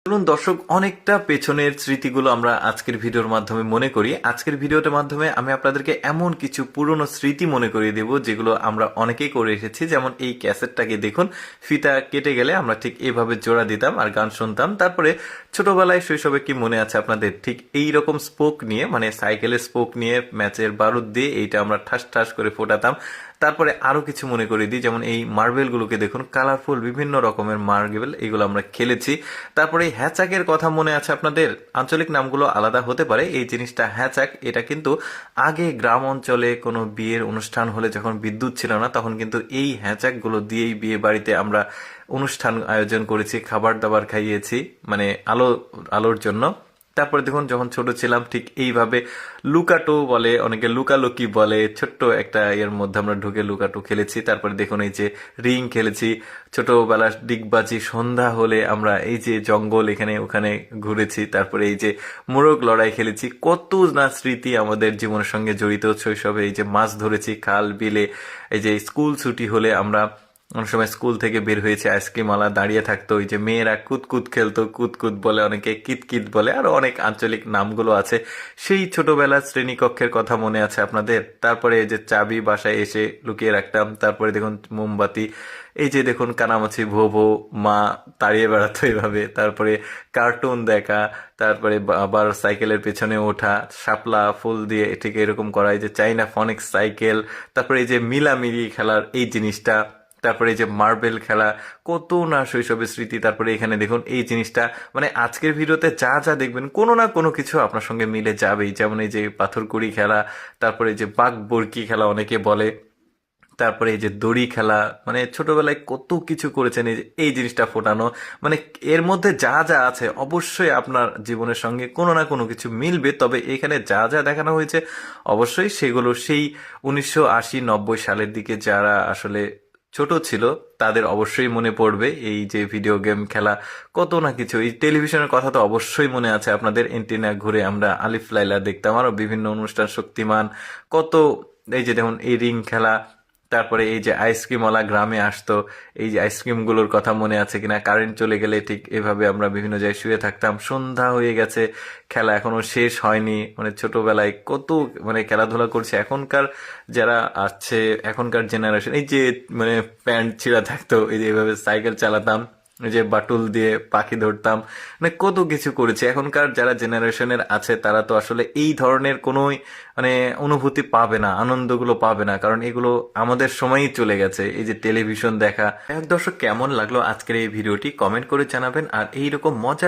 চলুন দর্শক, অনেকটা পেছনের স্মৃতিগুলো আমরা আজকের ভিডিওর মাধ্যমে মনে করি। আজকের ভিডিওটার মাধ্যমে আমি আপনাদেরকে এমন কিছু পুরনো স্মৃতি মনে করিয়ে দেব যেগুলো আমরা অনেকেই করে এসেছি। যেমন এই ক্যাসেটটাকে দেখুন, ফিতা কেটে গেলে আমরা ঠিক এইভাবে জোড়া দিতাম আর গান শুনতাম। তারপরে ছোটবেলায় শৈশবে কি মনে আছে আপনাদের, ঠিক এই রকম স্পোক নিয়ে, মানে সাইকেলের স্পোক নিয়ে ম্যাচের বারুদ দিয়ে এইটা আমরা ঠাস ঠাস করে ফোটাতাম। তারপরে আরো কিছু মনে করে দিই, যেমন এই মার্বেলগুলোকে দেখুন, কালারফুল বিভিন্ন রকমের মার্বেল, এগুলো আমরা খেলেছি। তারপরে এই হ্যাচাকের কথা মনে আছে আপনাদের? আঞ্চলিক নামগুলো আলাদা হতে পারে, এই জিনিসটা হ্যাচাক। এটা কিন্তু আগে গ্রাম অঞ্চলে কোনো বিয়ের অনুষ্ঠান হলে যখন বিদ্যুৎ ছিল না, তখন কিন্তু এই হ্যাচাকগুলো দিয়েই বিয়ে বাড়িতে আমরা অনুষ্ঠান আয়োজন করেছি, খাবার দাবার খাইয়েছি, মানে আলোর জন্য। তারপরে দেখুন, যখন ছোট ছিলাম ঠিক এইভাবে লুকাটো বলে, অনেকে লুকালুকি বলে, ছোট্ট একটা এর মধ্যে আমরা ঢুকে লুকাটো খেলেছি। তারপরে দেখুন এই যে রিং খেলেছি ছোটবেলার, ডিগবাজি, সন্ধ্যা হলে আমরা এই যে জঙ্গল এখানে ওখানে ঘুরেছি। তারপরে এই যে মোরগ লড়াই খেলেছি। কত না স্মৃতি আমাদের জীবনের সঙ্গে জড়িত শৈশবে। এই যে মাছ ধরেছি খাল বিলে, এই যে স্কুল ছুটি হলে আমরা অনেক সময় স্কুল থেকে বের হয়েছে, আইসক্রিম আলা দাঁড়িয়ে থাকতো, ওই যে মেয়েরা কুতকুত খেলতো, কুতকুত বলে, অনেকে কিতকিত বলে, আরো অনেক আঞ্চলিক নামগুলো আছে। সেই ছোটবেলার শ্রেণীকক্ষের কথা মনে আছে আপনাদের? তারপরে এই যে চাবি বাসায় এসে লুকিয়ে রাখতাম। তারপরে দেখুন মোমবাতি, এই যে দেখুন কানামাছি ভো ভো, মা তাড়িয়ে বেড়াতো এইভাবে। তারপরে কার্টুন দেখা, তারপরে আবার সাইকেলের পেছনে ওঠা, শাপলা ফুল দিয়ে ঠিক এরকম করা, এই যে চাইনা ফনিক্স সাইকেল। তারপরে এই যে মিলামিলি খেলার এই জিনিসটা, তারপরে এই যে মার্বেল খেলা, কত না শৈশবের স্মৃতি। তারপরে এখানে দেখুন এই জিনিসটা, মানে আজকের ভিডিওতে যা যা দেখবেন কোনো না কোনো কিছু আপনার সঙ্গে মিলে যাবেই। যেমন এই যে পাথরকুড়ি খেলা, তারপরে এই যে বাঘ বরকি খেলা অনেকে বলে, তারপরে এই যে দড়ি খেলা, মানে ছোটবেলায় কত কিছু করেছেন। এই যে এই জিনিসটা ফোটানো, মানে এর মধ্যে যা যা আছে অবশ্যই আপনার জীবনের সঙ্গে কোনো না কোনো কিছু মিলবে। তবে এখানে যা যা দেখানো হয়েছে অবশ্যই সেগুলো সেই 1980-90 সালের দিকে যারা আসলে ছোট ছিল তাদের অবশ্যই মনে পড়বে। এই যে ভিডিও গেম খেলা, কত না কিছু। এই টেলিভিশনের কথা তো অবশ্যই মনে আছে আপনাদের, এন্টিনা ঘুরে আমরা আলিফ লাইলা দেখতাম, আরো বিভিন্ন অনুষ্ঠান, শক্তিমান, কত। এই যে দেখুন এই রিং খেলা, তারপরে এই যে আইসক্রিমওয়ালা গ্রামে আসতো, এই যে আইসক্রিমগুলোর কথা মনে আছে কিনা, কারেন্ট চলে গেলে ঠিক এভাবে আমরা বিভিন্ন জায়গায় শুয়ে থাকতাম। সন্ধ্যা হয়ে গেছে, খেলা এখনো শেষ হয়নি, মানে ছোটবেলায় কত মানে খেলাধুলা করছে। এখনকার যারা আছে, এখনকার জেনারেশন, এই যে মানে প্যান্ট ছিঁড়া থাকতো, এই যে এভাবে সাইকেল চালাতাম, এই যে বাটুল দিয়ে পাখি ধরতাম, মানে কত কিছু করেছি। এখনকার যারা জেনারেশনের আছে তারা তো আসলে এই ধরনের কোনোই মানে অনুভূতি পাবে না, আনন্দগুলো পাবে না, কারণ এগুলো আমাদের সময়ই চলে গেছে, এই যে টেলিভিশন দেখা। দর্শক, কেমন লাগলো আজকের এই ভিডিওটি কমেন্ট করে জানাবেন। আর এইরকম মজার